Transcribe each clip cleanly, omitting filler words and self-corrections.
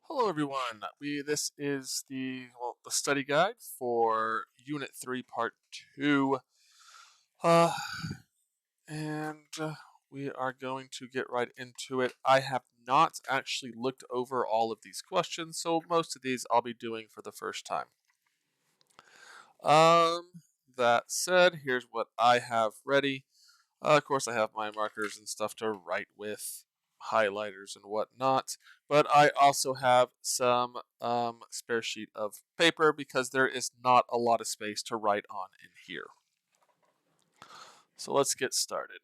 Hello, everyone. This is the study guide for Unit 3, Part 2. Uh, and we are going to get right into it. I have not actually looked over all of these questions, so most of these I'll be doing for the first time. That said, here's what I have ready. Of course, I have my markers and stuff to write with, highlighters and whatnot, but I also have some spare sheet of paper because there is not a lot of space to write on in here. So let's get started.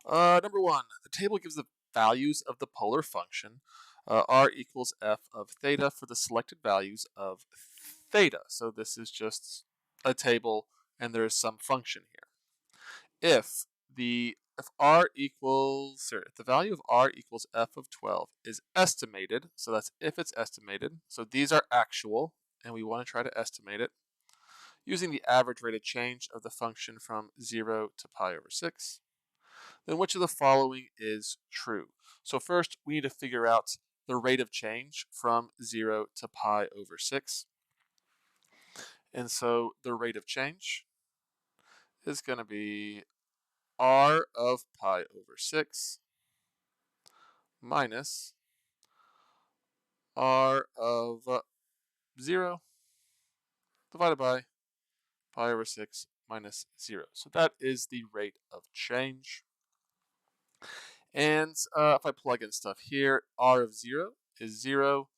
Number one, the table gives the values of the polar function r equals f of theta for the selected values of theta. So this is just a table and there is some function here. If the value of r equals f of 12 is estimated, so that's if it's estimated, so these are actual, and we want to try to estimate it, using the average rate of change of the function from 0 to pi over 6, then which of the following is true? So first, we need to figure out the rate of change from 0 to pi over 6. And so the rate of change is going to be r of pi over 6 minus r of 0 divided by pi over 6 minus 0. So that is the rate of change. And if I plug in stuff here, r of 0 is 0.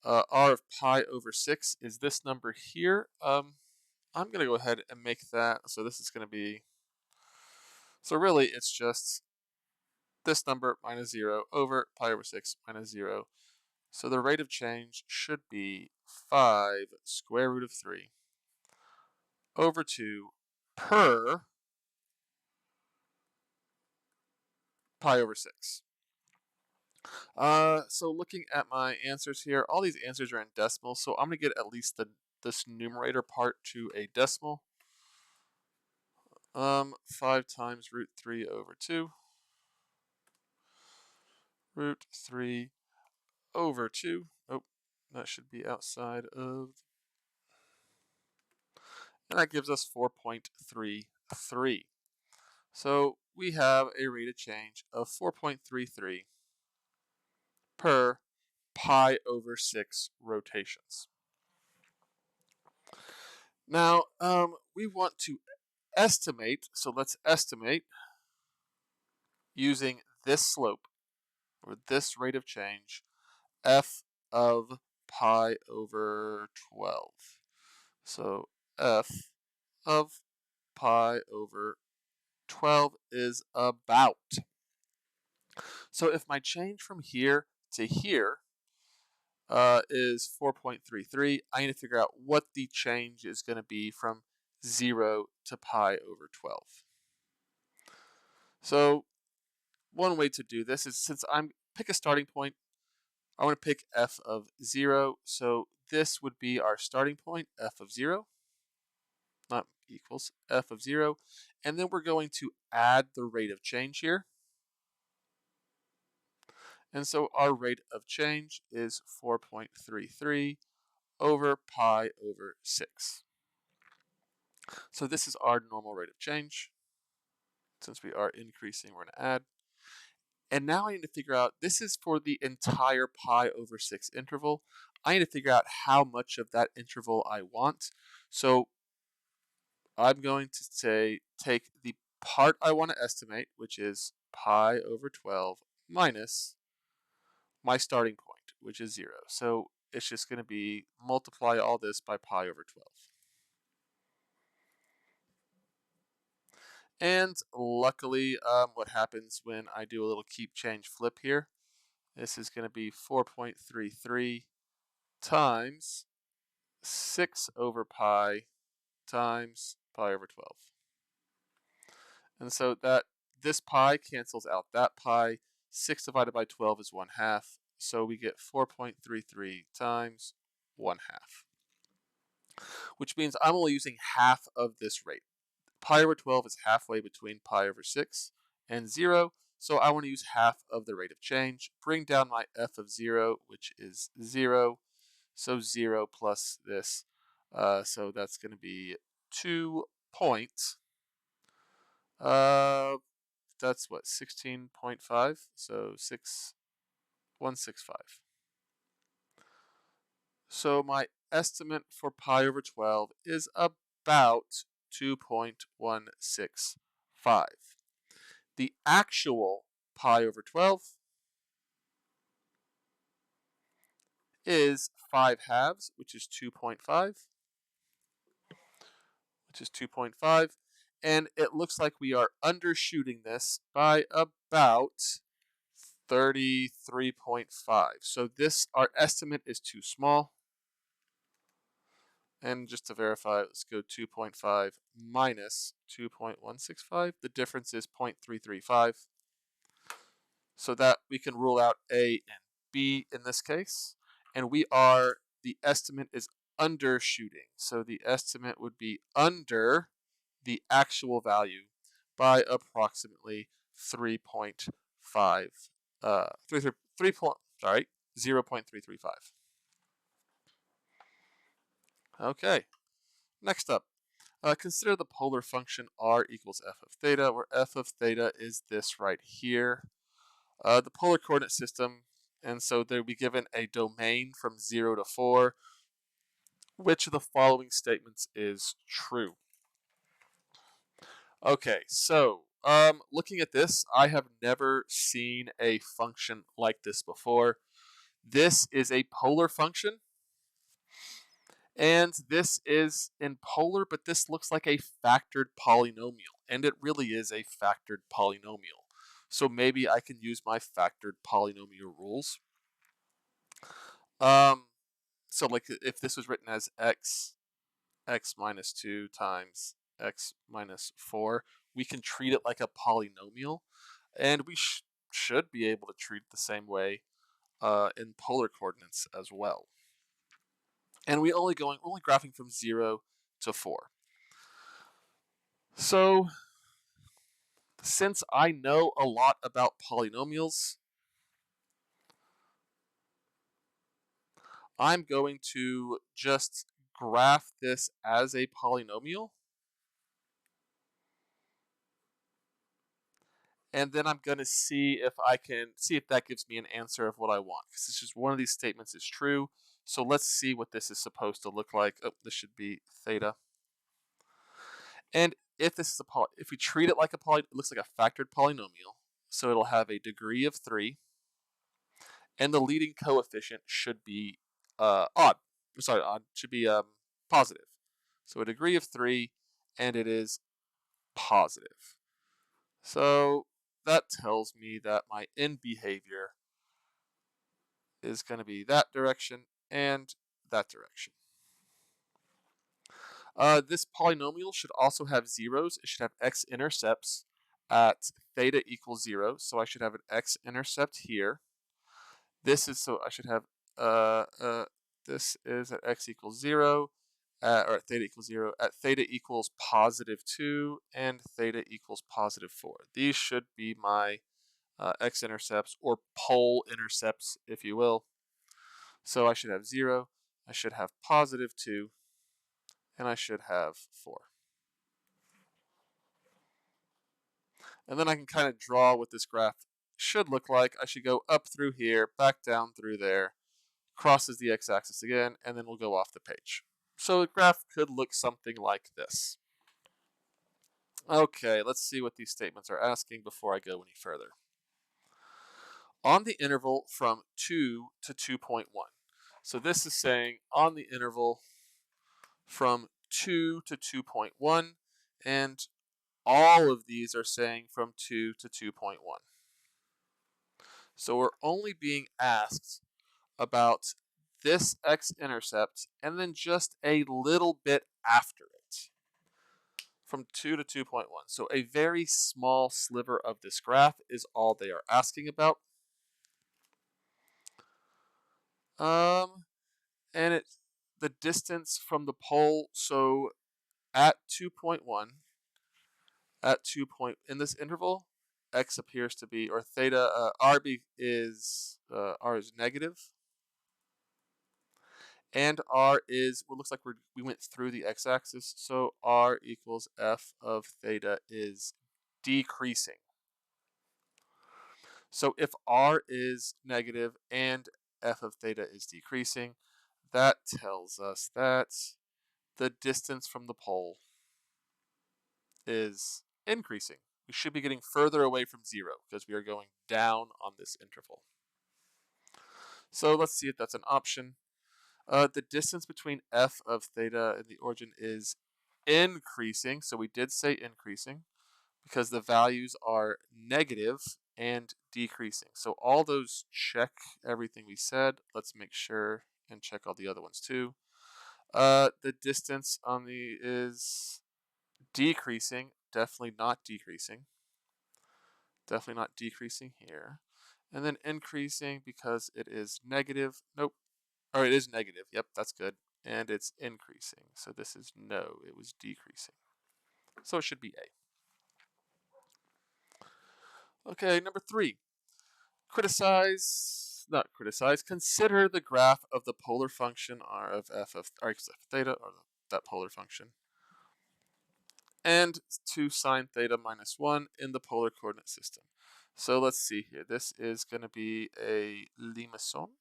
R of pi over 6 is this number here. I'm going to go ahead and make that. So this is going to be, so really it's just this number minus 0 over pi over 6 minus 0. So the rate of change should be 5 square root of 3 over 2 per pi over 6. So looking at my answers here, all these answers are in decimals, so I'm going to get at least this numerator part to a decimal. 5 times root 3 over 2. Root 3 over 2. Oh, that should be outside of. And that gives us 4.33. So we have a rate of change of 4.33 per pi over 6 rotations. Now, we want to estimate, so let's estimate using this slope, or this rate of change, f of pi over 12. So f of pi over 12 is about. So if my change from here to here is 4.33, I need to figure out what the change is going to be from 0 to pi over 12. So one way to do this is, since I'm pick a starting point, I want to pick f of 0. So this would be our starting point, f of 0, not equals f of 0. And then we're going to add the rate of change here. And so our rate of change is 4.33 over pi over 6. So this is our normal rate of change. Since we are increasing, we're going to add. And now I need to figure out, this is for the entire pi over 6 interval. I need to figure out how much of that interval I want. So I'm going to say, take the part I want to estimate, which is pi over 12 minus my starting point, which is 0. So it's just going to be multiply all this by pi over 12. And luckily, what happens when I do a little keep change flip here, this is going to be 4.33 times 6 over pi times pi over 12. And so that this pi cancels out that pi. 6 divided by 12 is 1/2. So we get 4.33 times 1/2. Which means I'm only using half of this rate. Pi over 12 is halfway between pi over 6 and 0. So I want to use half of the rate of change, bring down my f of 0, which is 0. So 0 plus this. So that's going to be 2 points. That's what, 16.5? So 6165. So my estimate for pi over 12 is about 2.165. The actual pi over 12 is 5 halves, which is 2.5, and it looks like we are undershooting this by about 33.5. So our estimate is too small. And just to verify, let's go 2.5 minus 2.165. The difference is 0.335. So that we can rule out A and B in this case. And the estimate is undershooting. So the estimate would be under the actual value by approximately 3.5, 0.335. Okay, next up. Consider the polar function r equals f of theta, where f of theta is this right here. The polar coordinate system, and so they'll be given a domain from 0 to 4. Which of the following statements is true? Okay, so looking at this, I have never seen a function like this before. This is a polar function. And this is in polar, but this looks like a factored polynomial, and it really is a factored polynomial. So maybe I can use my factored polynomial rules. So like if this was written as x minus 2 times x minus 4, we can treat it like a polynomial, and we should be able to treat it the same way in polar coordinates as well. And we're only graphing from 0 to 4. So since I know a lot about polynomials, I'm going to just graph this as a polynomial. And then I'm going to see if that gives me an answer of what I want. Because it's just one of these statements is true. So let's see what this is supposed to look like. Oh, this should be theta. And if we treat it like it looks like a factored polynomial. So it'll have a degree of 3. And the leading coefficient should be odd. Sorry, odd. Should be positive. So a degree of 3, and it is positive. So that tells me that my end behavior is going to be that direction and that direction. This polynomial should also have zeros. It should have x-intercepts at theta equals 0. So I should have an x-intercept here. I should have this is at x equals 0, or at theta equals 0, at theta equals positive 2, and theta equals positive 4. These should be my x-intercepts, or pole intercepts, if you will. So I should have 0, I should have positive 2, and I should have 4. And then I can kind of draw what this graph should look like. I should go up through here, back down through there, crosses the x-axis again, and then we'll go off the page. So the graph could look something like this. Okay, let's see what these statements are asking before I go any further. On the interval from 2 to 2.1. So this is saying on the interval from 2 to 2.1, and all of these are saying from 2 to 2.1. So we're only being asked about this x-intercept and then just a little bit after it, from 2 to 2.1. So a very small sliver of this graph is all they are asking about. And the distance from the pole, so at 2.1, in this interval, x appears to be, or theta, r is negative, and r is, well, looks like we went through the x-axis, so r equals f of theta is decreasing. So if r is negative and f of theta is decreasing, that tells us that the distance from the pole is increasing. We should be getting further away from 0 because we are going down on this interval. So let's see if that's an option. The distance between f of theta and the origin is increasing. So we did say increasing because the values are negative and decreasing. So all those check everything we said. Let's make sure and check all the other ones too. The distance on the is decreasing, definitely not decreasing. Definitely not decreasing here. And then increasing because it is negative. Nope. Or it is negative. Yep, that's good. And it's increasing. So this is no, it was decreasing. So it should be A. Okay, number 3. Consider the graph of the polar function r of f of theta, or that polar function, and 2 sine theta minus 1 in the polar coordinate system. So let's see here. This is going to be a limaçon.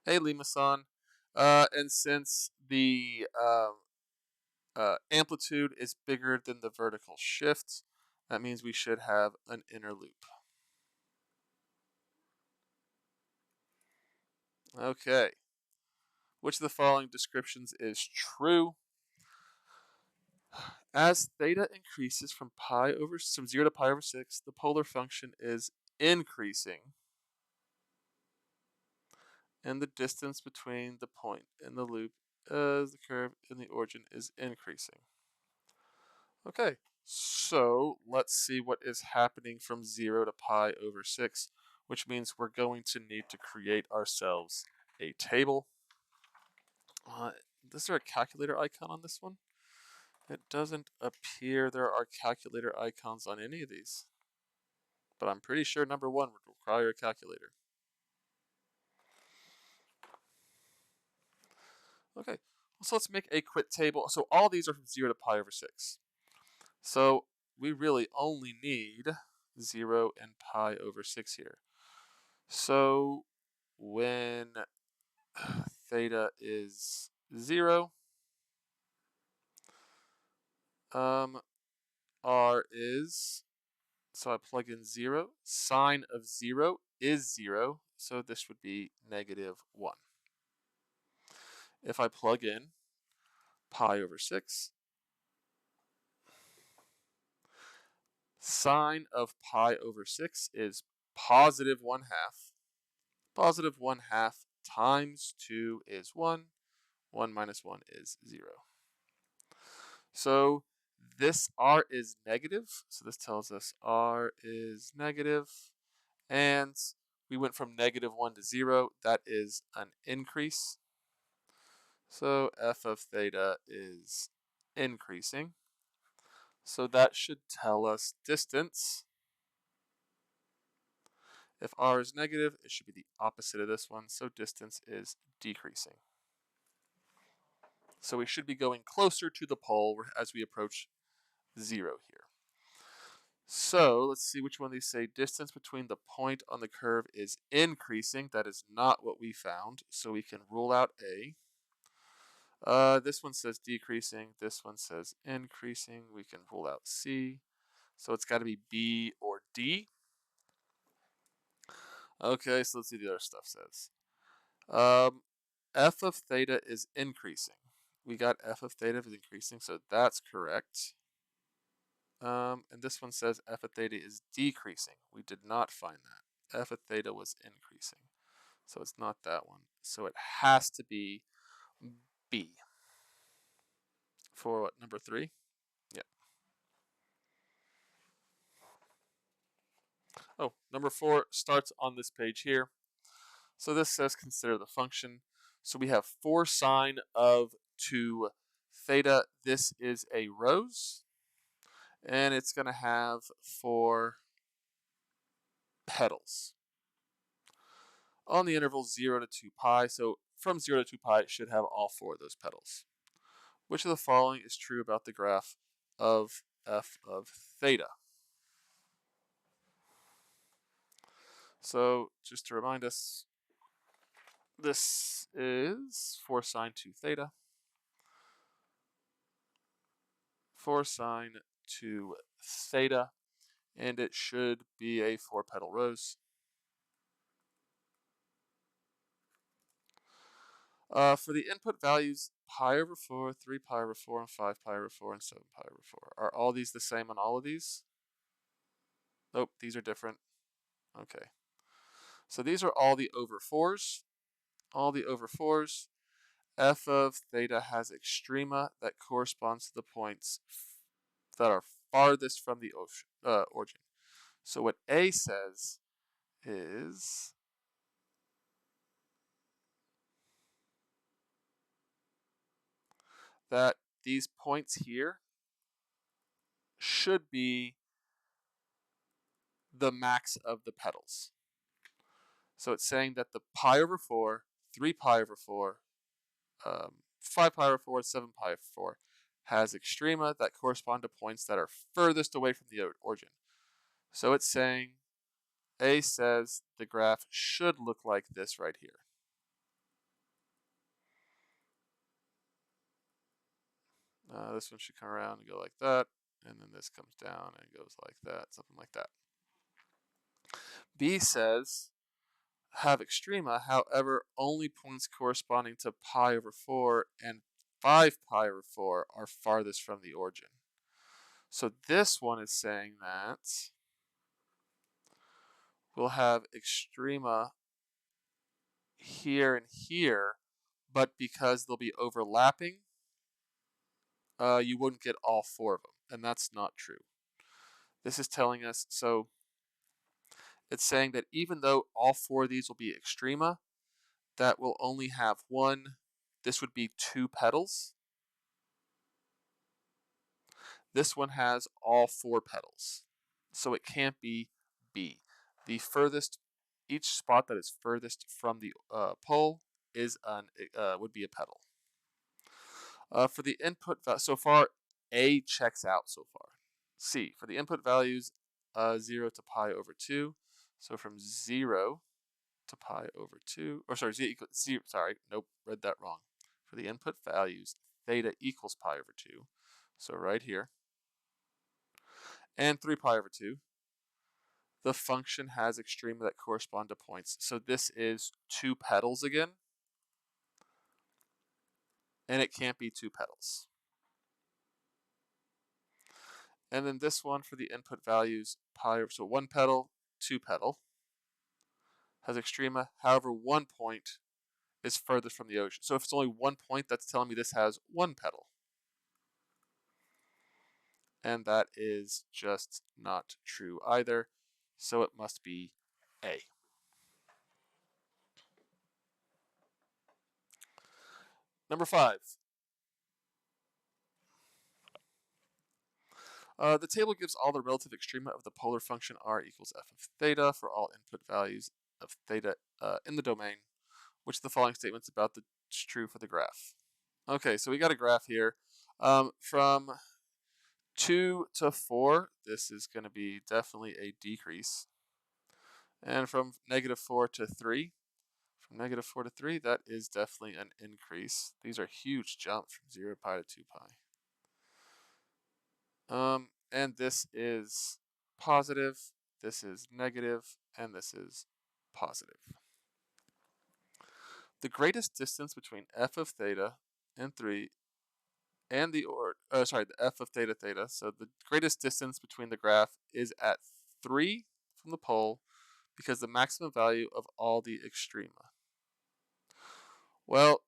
And since the amplitude is bigger than the vertical shift, that means we should have an inner loop. Okay. Which of the following descriptions is true? As theta increases from 0 to pi over 6, the polar function is increasing, and the distance between the point and the loop as the curve in the origin is increasing. Okay, so let's see what is happening from 0 to pi over 6, which means we're going to need to create ourselves a table. Is there a calculator icon on this one? It doesn't appear there are calculator icons on any of these, but I'm pretty sure number 1 would require a calculator. Okay, so let's make a quick table. So all these are from 0 to pi over 6. So we really only need 0 and pi over 6 here. So when theta is 0, r is, so I plug in 0, sine of 0 is 0, so this would be negative 1. If I plug in pi over 6, sine of pi over 6 is positive 1/2. Positive 1/2 times 2 is 1. 1 minus 1 is 0. So this r is negative, so this tells us r is negative, and we went from negative 1 to 0. That is an increase. So f of theta is increasing. So that should tell us distance. If r is negative, it should be the opposite of this one, so distance is decreasing. So we should be going closer to the pole as we approach 0 here. So let's see which one of these say distance between the point on the curve is increasing. That is not what we found, so we can rule out A. This one says decreasing. This one says increasing. We can rule out C. So it's got to be B or D. Okay, so let's see what the other stuff says. F of theta is increasing. We got f of theta is increasing, so that's correct. And this one says f of theta is decreasing. We did not find that. F of theta was increasing. So it's not that one. So it has to be B. For what, number 3? Yeah. Oh, number 4 starts on this page here. So this says consider the function. So we have 4 sine of 2 theta. This is a rose. and it's going to have 4 petals on the interval 0 to 2 pi. So from 0 to 2 pi, it should have all 4 of those petals. Which of the following is true about the graph of f of theta? So just to remind us, this is 4 sine 2 theta. 4 sine 2 theta, and it should be a 4-petal rose. For the input values, pi over 4, 3 pi over 4, and 5 pi over 4, and 7 pi over 4. Are all these the same on all of these? Nope, these are different. Okay. So these are all the over 4s. All the over 4s. F of theta has extrema that corresponds to the points that are farthest from the origin. So what A says is that these points here should be the max of the petals. So it's saying that the pi over 4, 3 pi over 4, 5 pi over 4, 7 pi over 4 has extrema that correspond to points that are furthest away from the origin. So it's saying, A says the graph should look like this right here. This one should come around and go like that, and then this comes down and goes like that, something like that. B says have extrema, however, only points corresponding to pi over 4 and 5 pi over 4 are farthest from the origin. So this one is saying that we'll have extrema here and here, but because they'll be overlapping, you wouldn't get all 4 of them, and that's not true. This is telling us, so it's saying that even though all 4 of these will be extrema, that will only have one. This would be 2 petals. This one has all 4 petals, so it can't be B. The furthest, each spot that is furthest from the pole is would be a petal. For the input, so far, A checks out so far. C, for the input values, 0 to pi over 2. So from 0 to pi over 2, or sorry, sorry, nope, read that wrong. For the input values, theta equals pi over 2. So right here. And 3 pi over 2. The function has extrema that correspond to points. So this is 2 petals again. And it can't be 2 petals. And then this one for the input values, pi over, so 1 petal, 2 petal, has extrema. However, 1 point is furthest from the ocean. So if it's only 1 point, that's telling me this has 1 petal. And that is just not true either. So it must be A. Number 5. The table gives all the relative extrema of the polar function r equals f of theta for all input values of theta in the domain. Which of the following statements about the true for the graph? Okay, so we got a graph here. From 2 to 4, this is going to be definitely a decrease. And from -4 to 3, from -4 to 3, that is definitely an increase. These are huge jumps from 0 pi to 2 pi. And this is positive, this is negative, and this is positive. The greatest distance between f of theta and 3 and the f of theta theta. So the greatest distance between the graph is at 3 from the pole because the maximum value of all the extrema. Well,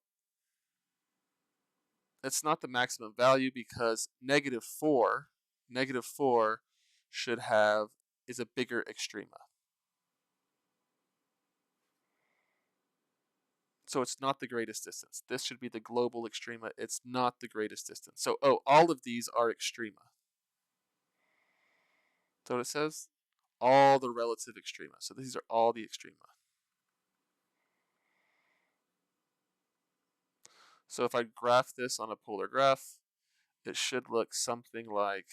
it's not the maximum value because -4 should have is a bigger extrema. So it's not the greatest distance. This should be the global extrema. It's not the greatest distance. So, all of these are extrema. So what it says? All the relative extrema. So these are all the extrema. So if I graph this on a polar graph, it should look something like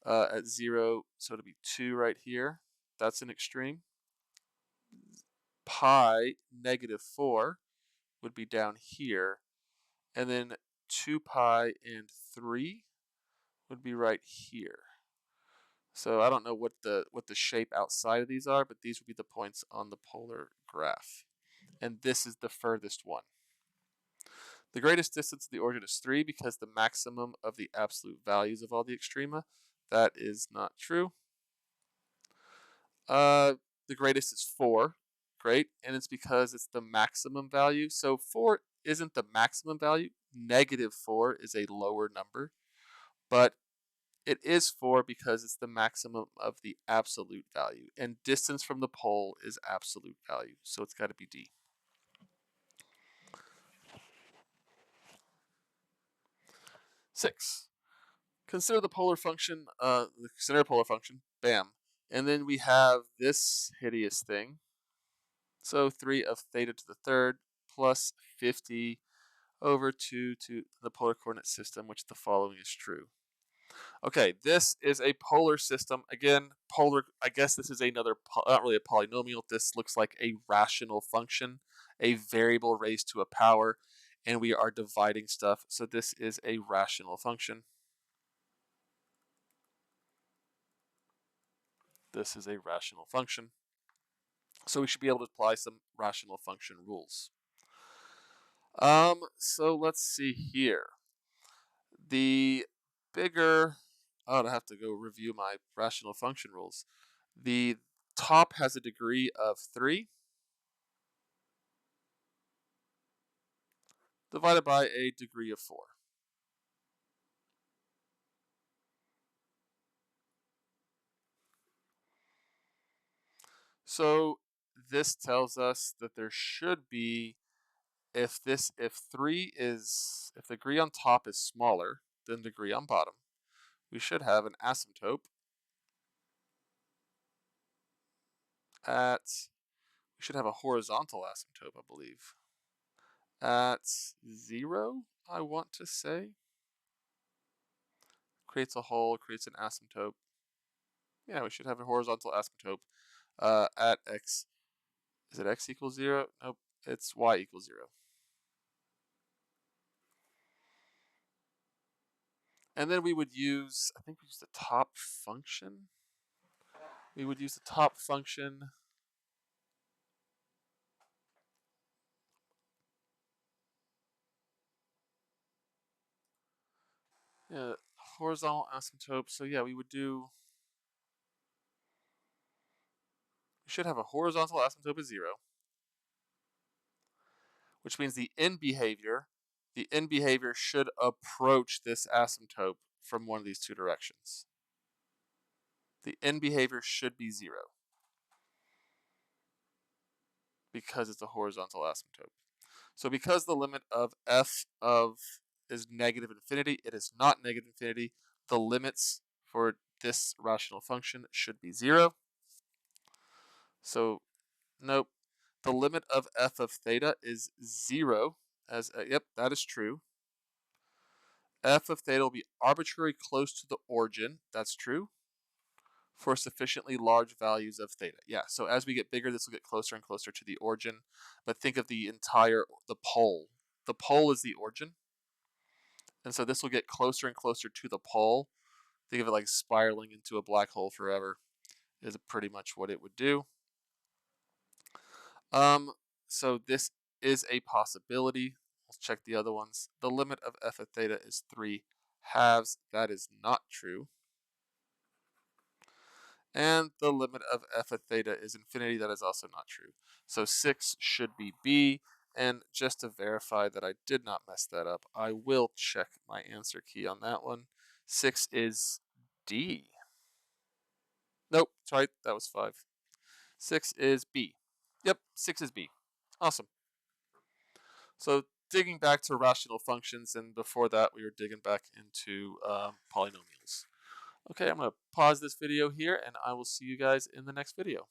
at 0, so it'll be 2 right here. That's an extreme. Pi -4 would be down here. And then 2 pi and 3 would be right here. So I don't know what the shape outside of these are, but these would be the points on the polar graph. And this is the furthest one. The greatest distance to the origin is 3 because the maximum of the absolute values of all the extrema. That is not true. The greatest is 4. Great. And it's because it's the maximum value. So 4 isn't the maximum value. -4 is a lower number. But it is 4 because it's the maximum of the absolute value. And distance from the pole is absolute value. So it's got to be D. 6. Consider the polar function, consider a polar function, bam. And then we have this hideous thing. So 3 of theta to the third plus 50 over 2 to the polar coordinate system, which the following is true. Okay, this is a polar system. Again, polar, I guess this is another, not really a polynomial. This looks like a rational function, a variable raised to a power, and we are dividing stuff. So this is a rational function. This is a rational function. So we should be able to apply some rational function rules. So let's see here. The bigger, oh, I have to go review my rational function rules. The top has a degree of 3 divided by a degree of 4. So this tells us that there should be, if the degree on top is smaller than the degree on bottom, we should have an asymptote we should have a horizontal asymptote, I believe, at 0, I want to say. Creates a hole, creates an asymptote. Yeah, we should have a horizontal asymptote at x. Is it x equals 0? Nope, it's y equals 0. And then we would use, I think we use the top function. We would use the top function. Yeah, horizontal asymptote. So yeah, we should have a horizontal asymptote of 0, which means the end behavior should approach this asymptote from one of these two directions. The end behavior should be 0 because it's a horizontal asymptote. So because the limit of f of is negative infinity, it is not negative infinity. The limits for this rational function should be 0. So nope. The limit of f of theta is 0. Yep, that is true. F of theta will be arbitrarily close to the origin. That's true. For sufficiently large values of theta. Yeah, so as we get bigger, this will get closer and closer to the origin. But think of the pole. The pole is the origin. And so this will get closer and closer to the pole. Think of it like spiraling into a black hole forever is pretty much what it would do. So this is a possibility. Let's check the other ones. The limit of f of theta is 3/2. That is not true. And the limit of f of theta is infinity. That is also not true. So 6 should be B. And just to verify that I did not mess that up, I will check my answer key on that one. 6 is D. Nope, sorry, that was 5. 6 is B. Yep, 6 is B. Awesome. So digging back to rational functions, and before that we were digging back into polynomials. Okay, I'm going to pause this video here, and I will see you guys in the next video.